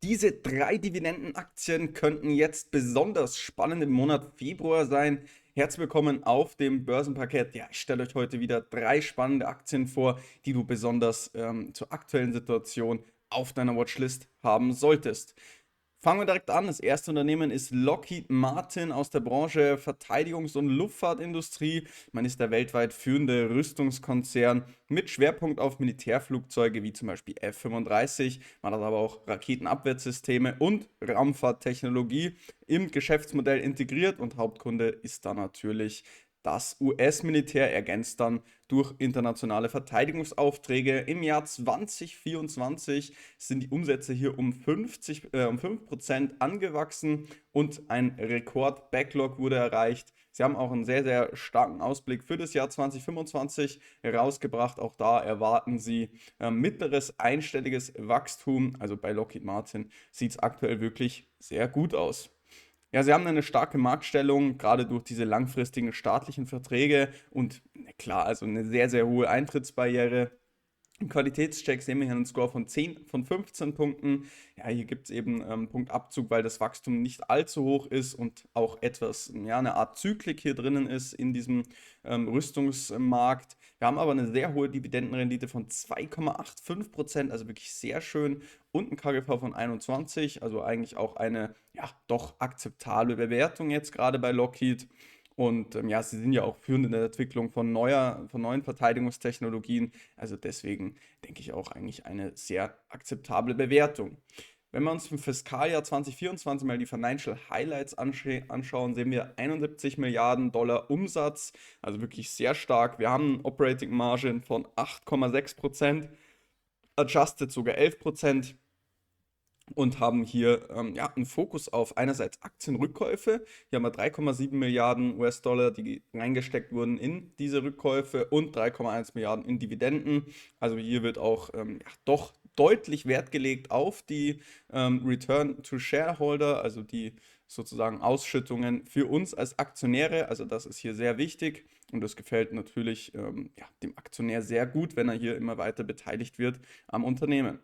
Diese drei Dividendenaktien könnten jetzt besonders spannend im Monat Februar sein. Herzlich willkommen auf dem Börsenparkett. Ja, ich stelle euch heute wieder drei spannende Aktien vor, die du besonders zur aktuellen Situation auf deiner Watchlist haben solltest. Fangen wir direkt an. Das erste Unternehmen ist Lockheed Martin aus der Branche Verteidigungs- und Luftfahrtindustrie. Man ist der weltweit führende Rüstungskonzern mit Schwerpunkt auf Militärflugzeuge wie zum Beispiel F-35. Man hat aber auch Raketenabwehrsysteme und Raumfahrttechnologie im Geschäftsmodell integriert und Hauptkunde ist da natürlich das US-Militär, ergänzt dann durch internationale Verteidigungsaufträge. Im Jahr 2024 sind die Umsätze hier um 5% angewachsen und ein Rekord-Backlog wurde erreicht. Sie haben auch einen sehr, sehr starken Ausblick für das Jahr 2025 herausgebracht. Auch da erwarten sie mittleres einstelliges Wachstum. Also bei Lockheed Martin sieht es aktuell wirklich sehr gut aus. Ja, sie haben eine starke Marktstellung, gerade durch diese langfristigen staatlichen Verträge und klar, also eine sehr, sehr hohe Eintrittsbarriere. Im Qualitätscheck sehen wir hier einen Score von 10 von 15 Punkten. Ja, hier gibt es eben Punktabzug, weil das Wachstum nicht allzu hoch ist und auch etwas, ja, eine Art Zyklik hier drinnen ist in diesem Rüstungsmarkt. Wir haben aber eine sehr hohe Dividendenrendite von 2,85%, also wirklich sehr schön. Und ein KGV von 21, also eigentlich auch eine, ja, doch akzeptable Bewertung jetzt gerade bei Lockheed. Und ja, sie sind ja auch führend in der Entwicklung von neuen Verteidigungstechnologien. Also deswegen denke ich auch eigentlich eine sehr akzeptable Bewertung. Wenn wir uns im Fiskaljahr 2024 mal die Financial Highlights anschauen, sehen wir 71 Milliarden Dollar Umsatz, also wirklich sehr stark. Wir haben eine Operating Margin von 8,6%, adjusted sogar 11% und haben hier ja, einen Fokus auf einerseits Aktienrückkäufe. Hier haben wir 3,7 Milliarden US-Dollar, die reingesteckt wurden in diese Rückkäufe und 3,1 Milliarden in Dividenden. Also hier wird auch ja, doch deutlich Wert gelegt auf die Return to Shareholder, also die sozusagen Ausschüttungen für uns als Aktionäre. Also das ist hier sehr wichtig und das gefällt natürlich ja, dem Aktionär sehr gut, wenn er hier immer weiter beteiligt wird am Unternehmen.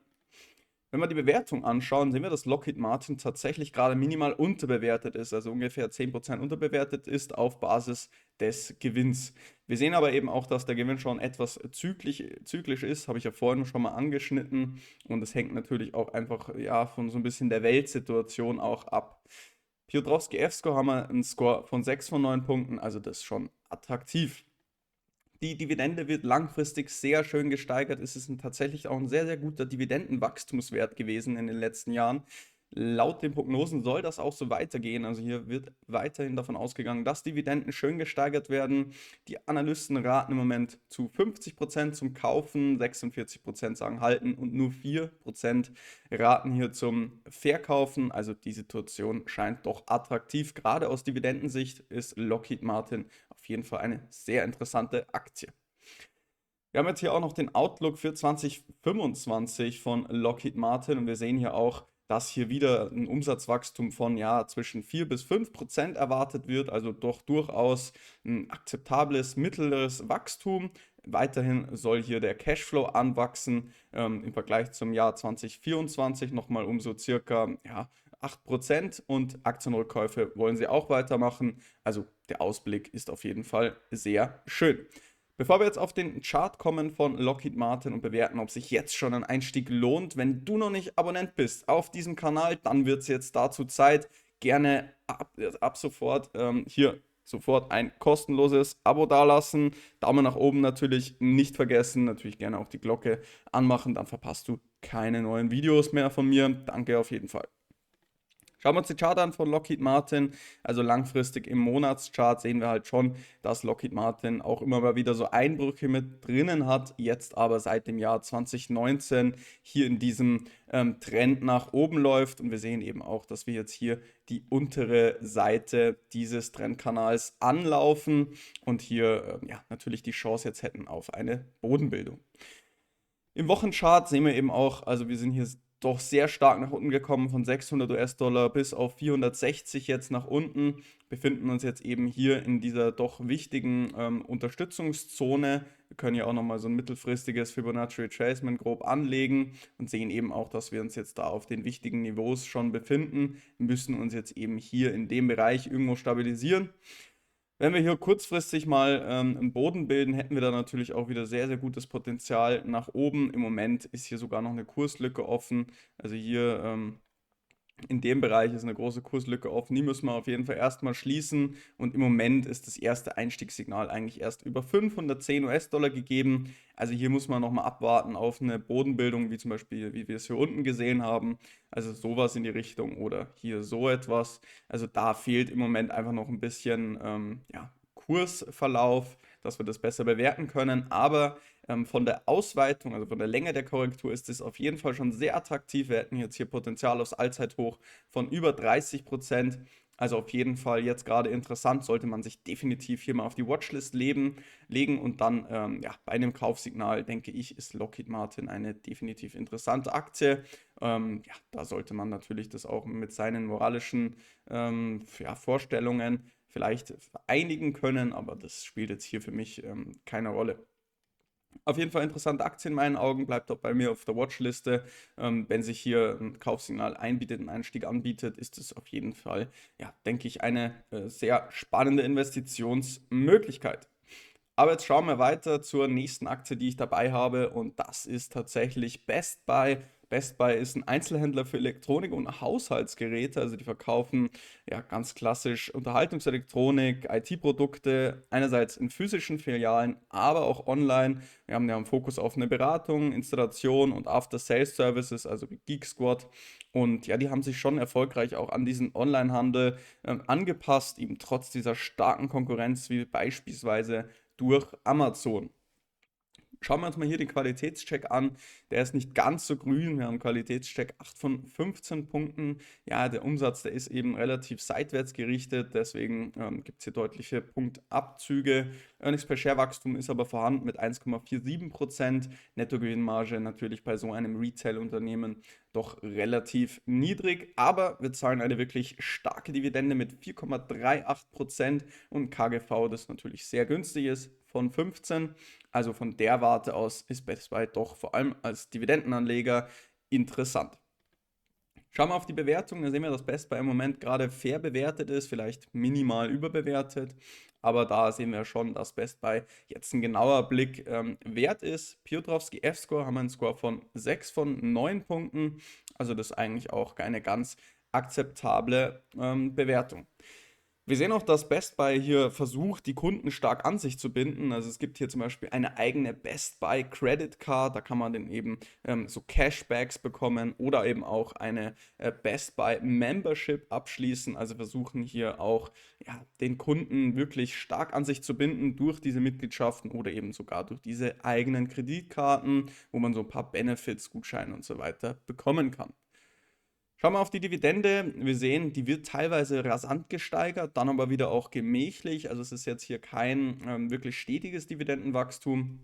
Wenn wir die Bewertung anschauen, sehen wir, dass Lockheed Martin tatsächlich gerade minimal unterbewertet ist, also ungefähr 10% unterbewertet ist auf Basis des Gewinns. Wir sehen aber eben auch, dass der Gewinn schon etwas zyklisch ist, habe ich ja vorhin schon mal angeschnitten und es hängt natürlich auch einfach ja, von so ein bisschen der Weltsituation auch ab. Piotrowski F-Score haben wir einen Score von 6 von 9 Punkten, also das ist schon attraktiv. Die Dividende wird langfristig sehr schön gesteigert. Es ist tatsächlich auch ein sehr, sehr guter Dividendenwachstumswert gewesen in den letzten Jahren. Laut den Prognosen soll das auch so weitergehen. Also hier wird weiterhin davon ausgegangen, dass Dividenden schön gesteigert werden. Die Analysten raten im Moment zu 50% zum Kaufen, 46% sagen halten und nur 4% raten hier zum Verkaufen. Also die Situation scheint doch attraktiv. Gerade aus Dividendensicht ist Lockheed Martin auf jeden Fall eine sehr interessante Aktie. Wir haben jetzt hier auch noch den Outlook für 2025 von Lockheed Martin und wir sehen hier auch, dass hier wieder ein Umsatzwachstum von ja zwischen 4 bis 5% erwartet wird, also doch durchaus ein akzeptables mittleres Wachstum. Weiterhin soll hier der Cashflow anwachsen, im Vergleich zum Jahr 2024 nochmal um so circa ja, 8% und Aktienrückkäufe wollen sie auch weitermachen. Also der Ausblick ist auf jeden Fall sehr schön. Bevor wir jetzt auf den Chart kommen von Lockheed Martin und bewerten, ob sich jetzt schon ein Einstieg lohnt, wenn du noch nicht Abonnent bist auf diesem Kanal, dann wird es jetzt dazu Zeit. Gerne ab sofort hier sofort ein kostenloses Abo dalassen. Daumen nach oben natürlich nicht vergessen. Natürlich gerne auch die Glocke anmachen, dann verpasst du keine neuen Videos mehr von mir. Danke auf jeden Fall. Schauen wir uns die Chart an von Lockheed Martin. Also langfristig im Monatschart sehen wir halt schon, dass Lockheed Martin auch immer mal wieder so Einbrüche mit drinnen hat. Jetzt aber seit dem Jahr 2019 hier in diesem Trend nach oben läuft. Und wir sehen eben auch, dass wir jetzt hier die untere Seite dieses Trendkanals anlaufen und hier ja, natürlich die Chance jetzt hätten auf eine Bodenbildung. Im Wochenchart sehen wir eben auch, also wir sind hier doch sehr stark nach unten gekommen, von 600 US-Dollar bis auf 460 jetzt nach unten, befinden uns jetzt eben hier in dieser doch wichtigen Unterstützungszone. Wir können ja auch nochmal so ein mittelfristiges Fibonacci Retracement grob anlegen und sehen eben auch, dass wir uns jetzt da auf den wichtigen Niveaus schon befinden. Wir müssen uns jetzt eben hier in dem Bereich irgendwo stabilisieren. Wenn wir hier kurzfristig mal einen Boden bilden, hätten wir da natürlich auch wieder sehr, sehr gutes Potenzial nach oben. Im Moment ist hier sogar noch eine Kurslücke offen. Also hier in dem Bereich ist eine große Kurslücke offen. Die müssen wir auf jeden Fall erstmal schließen. Und im Moment ist das erste Einstiegssignal eigentlich erst über 510 US-Dollar gegeben. Also hier muss man nochmal abwarten auf eine Bodenbildung, wie zum Beispiel, wie wir es hier unten gesehen haben. Also sowas in die Richtung oder hier so etwas. Also da fehlt im Moment einfach noch ein bisschen ja, Kursverlauf, dass wir das besser bewerten können. Aber von der Ausweitung, also von der Länge der Korrektur, ist es auf jeden Fall schon sehr attraktiv. Wir hätten jetzt hier Potenzial aufs Allzeithoch von über 30%. Also auf jeden Fall jetzt gerade interessant, sollte man sich definitiv hier mal auf die Watchlist legen und dann ja, bei einem Kaufsignal, denke ich, ist Lockheed Martin eine definitiv interessante Aktie. Ja, da sollte man natürlich das auch mit seinen moralischen ja, Vorstellungen vielleicht vereinigen können, aber das spielt jetzt hier für mich keine Rolle. Auf jeden Fall interessante Aktie in meinen Augen, bleibt auch bei mir auf der Watchliste. Wenn sich hier ein Kaufsignal einbietet, ein Einstieg anbietet, ist es auf jeden Fall, ja, denke ich, eine sehr spannende Investitionsmöglichkeit. Aber jetzt schauen wir weiter zur nächsten Aktie, die ich dabei habe, und das ist tatsächlich Best Buy. Best Buy ist ein Einzelhändler für Elektronik und Haushaltsgeräte, also die verkaufen ja ganz klassisch Unterhaltungselektronik, IT-Produkte, einerseits in physischen Filialen, aber auch online. Wir haben ja einen Fokus auf eine Beratung, Installation und After-Sales-Services, also wie Geek Squad. Und ja, die haben sich schon erfolgreich auch an diesen Onlinehandel angepasst, eben trotz dieser starken Konkurrenz, wie beispielsweise durch Amazon. Schauen wir uns mal hier den Qualitätscheck an. Der ist nicht ganz so grün. Wir haben einen Qualitätscheck 8 von 15 Punkten. Ja, der Umsatz, der ist eben relativ seitwärts gerichtet. Deswegen gibt es hier deutliche Punktabzüge. Earnings per Share Wachstum ist aber vorhanden mit 1,47%. Nettogewinnmarge natürlich bei so einem Retail-Unternehmen doch relativ niedrig. Aber wir zahlen eine wirklich starke Dividende mit 4,38% und KGV, das natürlich sehr günstig ist, von 15. Also von der Warte aus ist Best Buy doch vor allem als Dividendenanleger interessant. Schauen wir auf die Bewertung, da sehen wir, dass Best Buy im Moment gerade fair bewertet ist, vielleicht minimal überbewertet. Aber da sehen wir schon, dass Best Buy jetzt ein genauer Blick wert ist. Piotrowski F-Score haben wir einen Score von 6 von 9 Punkten. Also das ist eigentlich auch eine ganz akzeptable Bewertung. Wir sehen auch, dass Best Buy hier versucht, die Kunden stark an sich zu binden. Also es gibt hier zum Beispiel eine eigene Best Buy Credit Card, da kann man dann eben so Cashbacks bekommen oder eben auch eine Best Buy Membership abschließen. Also versuchen hier auch ja, den Kunden wirklich stark an sich zu binden durch diese Mitgliedschaften oder eben sogar durch diese eigenen Kreditkarten, wo man so ein paar Benefits, Gutscheine und so weiter bekommen kann. Schauen wir auf die Dividende. Wir sehen, die wird teilweise rasant gesteigert, dann aber wieder auch gemächlich. Also es ist jetzt hier kein wirklich stetiges Dividendenwachstum.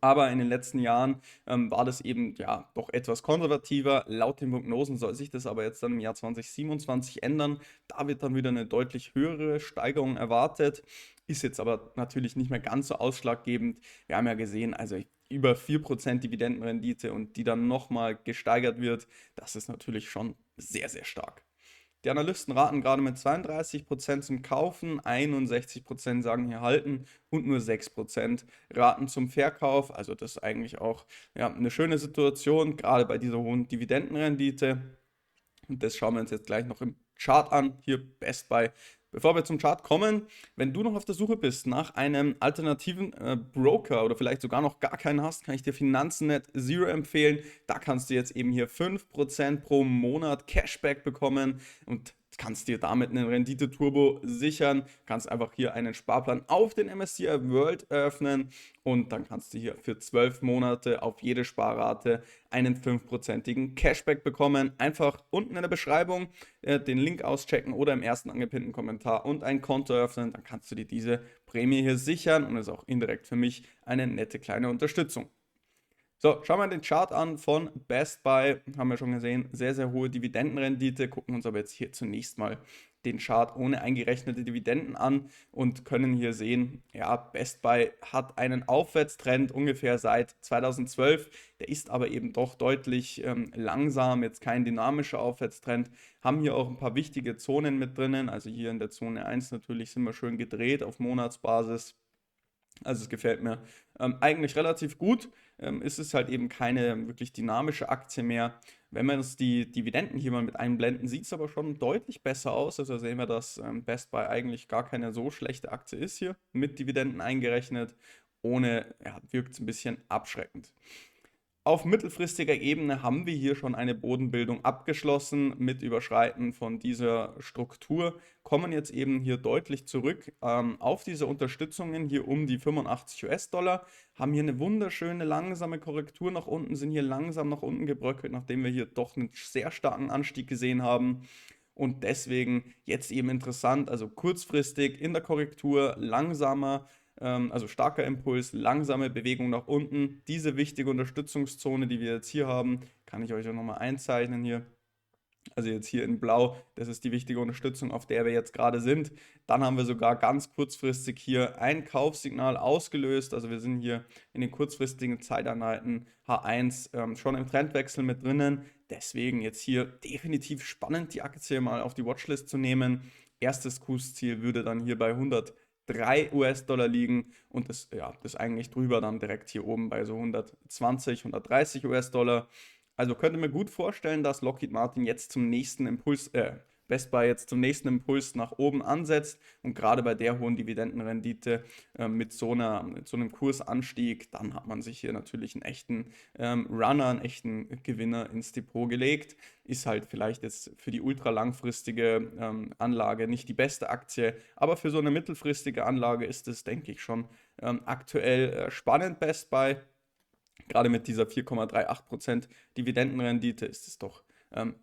Aber in den letzten Jahren war das eben ja doch etwas konservativer. Laut den Prognosen soll sich das aber jetzt dann im Jahr 2027 ändern. Da wird dann wieder eine deutlich höhere Steigerung erwartet. Ist jetzt aber natürlich nicht mehr ganz so ausschlaggebend. Wir haben ja gesehen, also über 4% Dividendenrendite und die dann nochmal gesteigert wird, das ist natürlich schon sehr, sehr stark. Die Analysten raten gerade mit 32% zum Kaufen, 61% sagen hier halten und nur 6% raten zum Verkauf. Also das ist eigentlich auch ja, eine schöne Situation, gerade bei dieser hohen Dividendenrendite. Und das schauen wir uns jetzt gleich noch im Chart an. Hier Best Buy. Bevor wir zum Chart kommen, wenn du noch auf der Suche bist nach einem alternativen Broker oder vielleicht sogar noch gar keinen hast, kann ich dir Finanzen.net Zero empfehlen. Da kannst du jetzt eben hier 5% pro Monat Cashback bekommen und kannst dir damit einen Rendite-Turbo sichern. Kannst einfach hier einen Sparplan auf den MSCI World eröffnen und dann kannst du hier für 12 Monate auf jede Sparrate einen 5%igen Cashback bekommen. Einfach unten in der Beschreibung den Link auschecken oder im ersten angepinnten Kommentar und ein Konto öffnen. Dann kannst du dir diese Prämie hier sichern und ist auch indirekt für mich eine nette kleine Unterstützung. So, schauen wir den Chart an von Best Buy. Haben wir schon gesehen, sehr, sehr hohe Dividendenrendite. Gucken uns aber jetzt hier zunächst mal den Chart ohne eingerechnete Dividenden an und können hier sehen, ja, Best Buy hat einen Aufwärtstrend ungefähr seit 2012. Der ist aber eben doch deutlich langsam, jetzt kein dynamischer Aufwärtstrend. Haben hier auch ein paar wichtige Zonen mit drinnen. Also hier in der Zone 1 natürlich sind wir schön gedreht auf Monatsbasis. Also es gefällt mir eigentlich relativ gut. Ist es halt eben keine wirklich dynamische Aktie mehr. Wenn wir uns die Dividenden hier mal mit einblenden, sieht es aber schon deutlich besser aus. Also sehen wir, dass Best Buy eigentlich gar keine so schlechte Aktie ist hier, mit Dividenden eingerechnet. Ohne, ja, wirkt es ein bisschen abschreckend. Auf mittelfristiger Ebene haben wir hier schon eine Bodenbildung abgeschlossen mit Überschreiten von dieser Struktur, kommen jetzt eben hier deutlich zurück auf diese Unterstützungen hier um die 85 US-Dollar, haben hier eine wunderschöne langsame Korrektur nach unten, sind hier langsam nach unten gebröckelt, nachdem wir hier doch einen sehr starken Anstieg gesehen haben. Und deswegen jetzt eben interessant, also kurzfristig in der Korrektur langsamer, also starker Impuls, langsame Bewegung nach unten. Diese wichtige Unterstützungszone, die wir jetzt hier haben, kann ich euch auch nochmal einzeichnen hier. Also jetzt hier in Blau, das ist die wichtige Unterstützung, auf der wir jetzt gerade sind. Dann haben wir sogar ganz kurzfristig hier ein Kaufsignal ausgelöst. Also wir sind hier in den kurzfristigen Zeiteinheiten H1 schon im Trendwechsel mit drinnen. Deswegen jetzt hier definitiv spannend, die Aktie mal auf die Watchlist zu nehmen. Erstes Kursziel würde dann hier bei 103 US-Dollar liegen und das, ja, das eigentlich drüber dann direkt hier oben bei so 120, 130 US-Dollar. Also könnte mir gut vorstellen, dass Lockheed Martin jetzt zum nächsten Impuls, Best Buy jetzt zum nächsten Impuls nach oben ansetzt und gerade bei der hohen Dividendenrendite mit mit so einem Kursanstieg, dann hat man sich hier natürlich einen echten Runner, einen echten Gewinner ins Depot gelegt. Ist halt vielleicht jetzt für die ultra langfristige Anlage nicht die beste Aktie, aber für so eine mittelfristige Anlage ist es, denke ich, schon aktuell spannend, Best Buy. Gerade mit dieser 4,38% Dividendenrendite ist es doch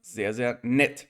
sehr, sehr nett.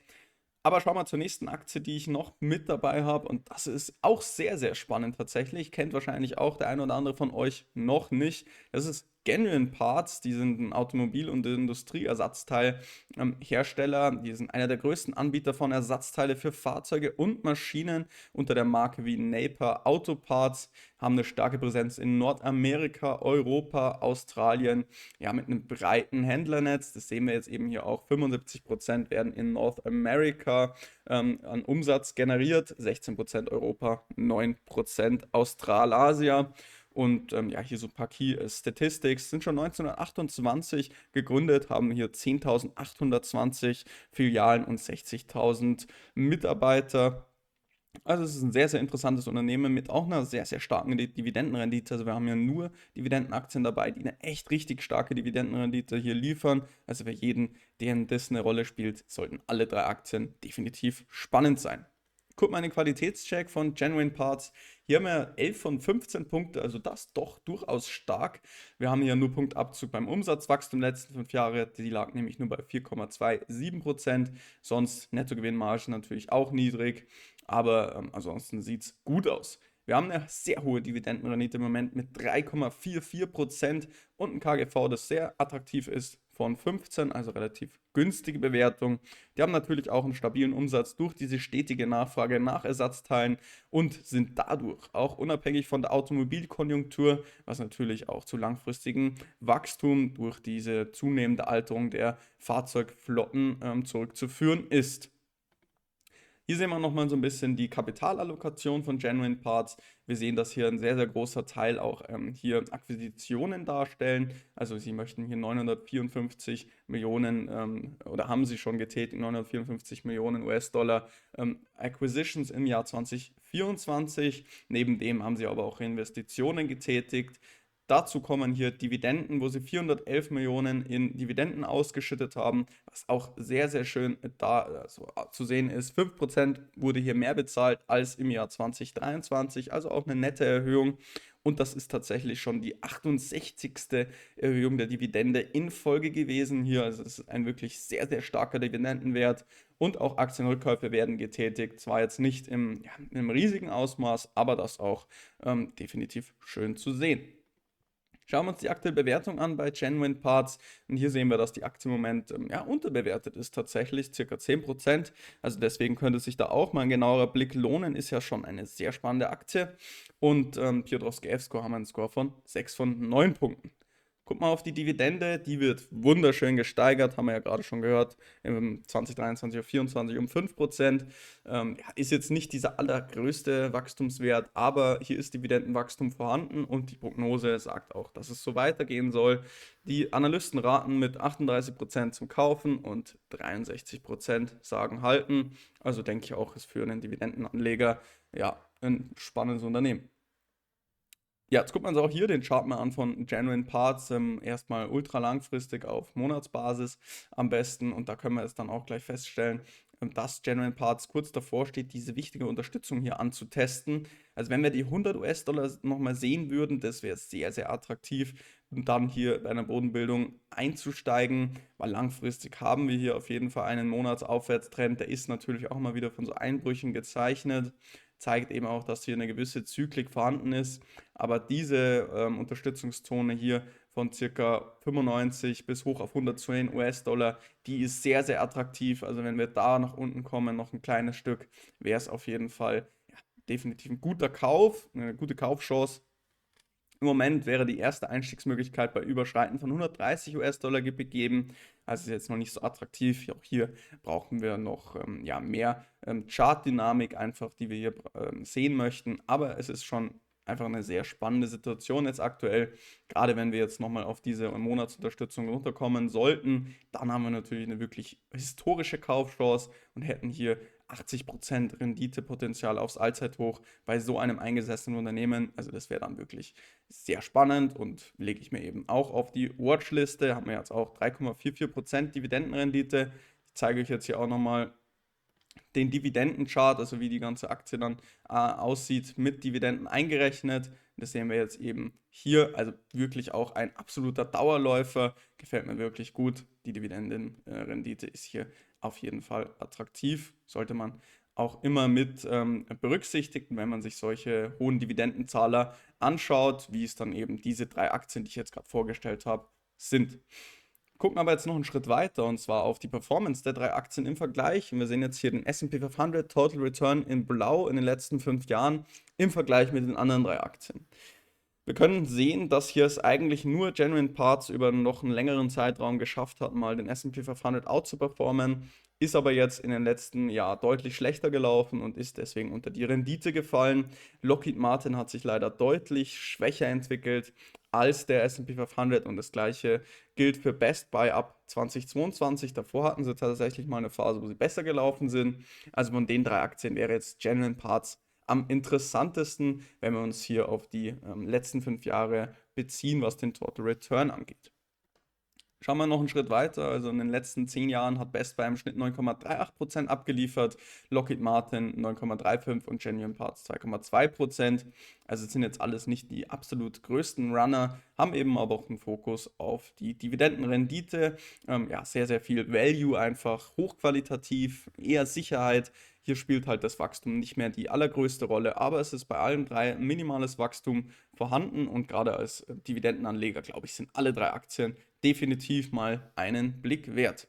Aber schauen wir zur nächsten Aktie, die ich noch mit dabei habe. Und das ist auch sehr, sehr spannend tatsächlich. Kennt wahrscheinlich auch der ein oder andere von euch noch nicht. Das ist Genuine Parts. Die sind ein Automobil- und Industrieersatzteilhersteller. Die sind einer der größten Anbieter von Ersatzteile für Fahrzeuge und Maschinen unter der Marke wie Napier Auto Parts. Haben eine starke Präsenz in Nordamerika, Europa, Australien. Ja, mit einem breiten Händlernetz. Das sehen wir jetzt eben hier auch. 75% werden in North America an Umsatz generiert, 16% Europa, 9% Australasia. Und ja, hier so ein paar Key Statistics sind schon 1928 gegründet, haben hier 10.820 Filialen und 60.000 Mitarbeiter. Also es ist ein sehr, sehr interessantes Unternehmen mit auch einer sehr, sehr starken Dividendenrendite. Also wir haben ja nur Dividendenaktien dabei, die eine echt richtig starke Dividendenrendite hier liefern. Also für jeden, deren das eine Rolle spielt, sollten alle drei Aktien definitiv spannend sein. Guck mal in den Qualitätscheck von Genuine Parts. Hier haben wir 11 von 15 Punkte, also das doch durchaus stark. Wir haben hier nur Punktabzug beim Umsatzwachstum der letzten 5 Jahre. Die lag nämlich nur bei 4,27%. Sonst Nettogewinnmarge natürlich auch niedrig. Aber ansonsten sieht es gut aus. Wir haben eine sehr hohe Dividendenrendite im Moment mit 3,44% und ein KGV, das sehr attraktiv ist, von 15, also relativ günstige Bewertung. Die haben natürlich auch einen stabilen Umsatz durch diese stetige Nachfrage nach Ersatzteilen und sind dadurch auch unabhängig von der Automobilkonjunktur, was natürlich auch zu langfristigem Wachstum durch diese zunehmende Alterung der Fahrzeugflotten zurückzuführen ist. Hier sehen wir nochmal so ein bisschen die Kapitalallokation von Genuine Parts. Wir sehen, dass hier ein sehr, sehr großer Teil auch hier Akquisitionen darstellen. Also sie möchten hier 954 Millionen oder haben sie schon getätigt, 954 Millionen US-Dollar Acquisitions im Jahr 2024. Neben dem haben sie aber auch Investitionen getätigt. Dazu kommen hier Dividenden, wo sie 411 Millionen in Dividenden ausgeschüttet haben, was auch sehr, sehr schön da also zu sehen ist. 5% wurde hier mehr bezahlt als im Jahr 2023, also auch eine nette Erhöhung. Und das ist tatsächlich schon die 68. Erhöhung der Dividende in Folge gewesen hier. Also es ist ein wirklich sehr, sehr starker Dividendenwert. Und auch Aktienrückkäufe werden getätigt. Zwar jetzt nicht im riesigen Ausmaß, aber das auch definitiv schön zu sehen. Schauen wir uns die aktuelle Bewertung an bei Genuine Parts und hier sehen wir, dass die Aktie im Moment ja, unterbewertet ist, tatsächlich circa 10%. Also deswegen könnte sich da auch mal ein genauerer Blick lohnen, ist ja schon eine sehr spannende Aktie. Und Piotrowski F-Score haben wir einen Score von 6 von 9 Punkten. Guck mal auf die Dividende, die wird wunderschön gesteigert, haben wir ja gerade schon gehört, im 2023 auf 24 um 5%. Ja, ist jetzt nicht dieser allergrößte Wachstumswert, aber hier ist Dividendenwachstum vorhanden und die Prognose sagt auch, dass es so weitergehen soll. Die Analysten raten mit 38% zum Kaufen und 63% sagen halten. Also denke ich auch, ist für einen Dividendenanleger ja ein spannendes Unternehmen. Ja, jetzt guckt man sich auch hier den Chart mal an von Genuine Parts. Erstmal ultra langfristig auf Monatsbasis am besten. Und da können wir es dann auch gleich feststellen, dass Genuine Parts kurz davor steht, diese wichtige Unterstützung hier anzutesten. Also wenn wir die 100 US-Dollar nochmal sehen würden, das wäre sehr, sehr attraktiv, dann hier bei einer Bodenbildung einzusteigen, weil langfristig haben wir hier auf jeden Fall einen Monatsaufwärtstrend. Der ist natürlich auch mal wieder von so Einbrüchen gezeichnet. Zeigt eben auch, dass hier eine gewisse Zyklik vorhanden ist. Aber diese Unterstützungszone hier von circa 95 bis hoch auf 110 US-Dollar, die ist sehr, sehr attraktiv. Also wenn wir da nach unten kommen, noch ein kleines Stück, wäre es auf jeden Fall ja, definitiv ein guter Kauf, eine gute Kaufchance. Im Moment wäre die erste Einstiegsmöglichkeit bei Überschreiten von 130 US-Dollar gegeben. Also ist jetzt noch nicht so attraktiv. Auch hier brauchen wir noch ja, mehr Chartdynamik einfach, die wir hier sehen möchten. Aber es ist schon einfach eine sehr spannende Situation jetzt aktuell. Gerade wenn wir jetzt nochmal auf diese Monatsunterstützung runterkommen sollten, dann haben wir natürlich eine wirklich historische Kaufchance und hätten hier 80% Renditepotenzial aufs Allzeithoch bei so einem eingesessenen Unternehmen. Also das wäre dann wirklich sehr spannend und lege ich mir eben auch auf die Watchliste. Haben wir jetzt auch 3,44% Dividendenrendite. Ich zeige euch jetzt hier auch nochmal den Dividendenchart, also wie die ganze Aktie dann aussieht, mit Dividenden eingerechnet. Das sehen wir jetzt eben hier, also wirklich auch ein absoluter Dauerläufer, gefällt mir wirklich gut. Die Dividendenrendite ist hier auf jeden Fall attraktiv, sollte man auch immer mit berücksichtigen, wenn man sich solche hohen Dividendenzahler anschaut, wie es dann eben diese drei Aktien, die ich jetzt gerade vorgestellt habe, sind. Gucken aber jetzt noch einen Schritt weiter und zwar auf die Performance der drei Aktien im Vergleich. Und wir sehen jetzt hier den S&P 500 Total Return in Blau in den letzten 5 Jahren im Vergleich mit den anderen drei Aktien. Wir können sehen, dass hier es eigentlich nur Genuine Parts über noch einen längeren Zeitraum geschafft hat, mal den S&P 500 out zu performen, ist aber jetzt in den letzten Jahren deutlich schlechter gelaufen und ist deswegen unter die Rendite gefallen. Lockheed Martin hat sich leider deutlich schwächer entwickelt als der S&P 500 und das gleiche gilt für Best Buy ab 2022. Davor hatten sie tatsächlich mal eine Phase, wo sie besser gelaufen sind. Also von den drei Aktien wäre jetzt Genuine Parts am interessantesten, wenn wir uns hier auf die letzten 5 Jahre beziehen, was den Total Return angeht. Schauen wir noch einen Schritt weiter. Also in den letzten 10 Jahren hat Best Buy im Schnitt 9,38% abgeliefert, Lockheed Martin 9,35% und Genuine Parts 2,2%. Also es sind jetzt alles nicht die absolut größten Runner, haben eben aber auch einen Fokus auf die Dividendenrendite. Ja, sehr, sehr viel Value einfach, hochqualitativ, eher Sicherheit. Hier spielt halt das Wachstum nicht mehr die allergrößte Rolle, aber es ist bei allen drei ein minimales Wachstum vorhanden und gerade als Dividendenanleger, glaube ich, sind alle drei Aktien definitiv mal einen Blick wert.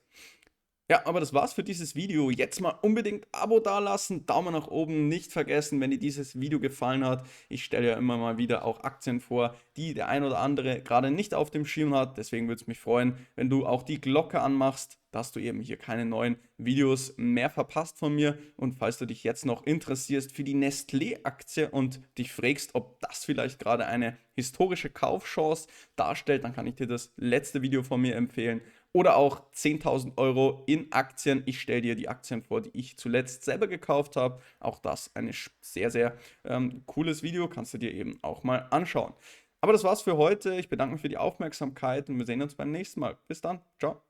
Ja, aber das war's für dieses Video. Jetzt mal unbedingt Abo dalassen, Daumen nach oben nicht vergessen, wenn dir dieses Video gefallen hat. Ich stelle ja immer mal wieder auch Aktien vor, die der ein oder andere gerade nicht auf dem Schirm hat. Deswegen würde es mich freuen, wenn du auch die Glocke anmachst, dass du eben hier keine neuen Videos mehr verpasst von mir. Und falls du dich jetzt noch interessierst für die Nestlé-Aktie und dich fragst, ob das vielleicht gerade eine historische Kaufchance darstellt, dann kann ich dir das letzte Video von mir empfehlen. Oder auch 10.000 Euro in Aktien. Ich stelle dir die Aktien vor, die ich zuletzt selber gekauft habe. Auch das ein sehr, sehr cooles Video. Kannst du dir eben auch mal anschauen. Aber das war's für heute. Ich bedanke mich für die Aufmerksamkeit und wir sehen uns beim nächsten Mal. Bis dann. Ciao.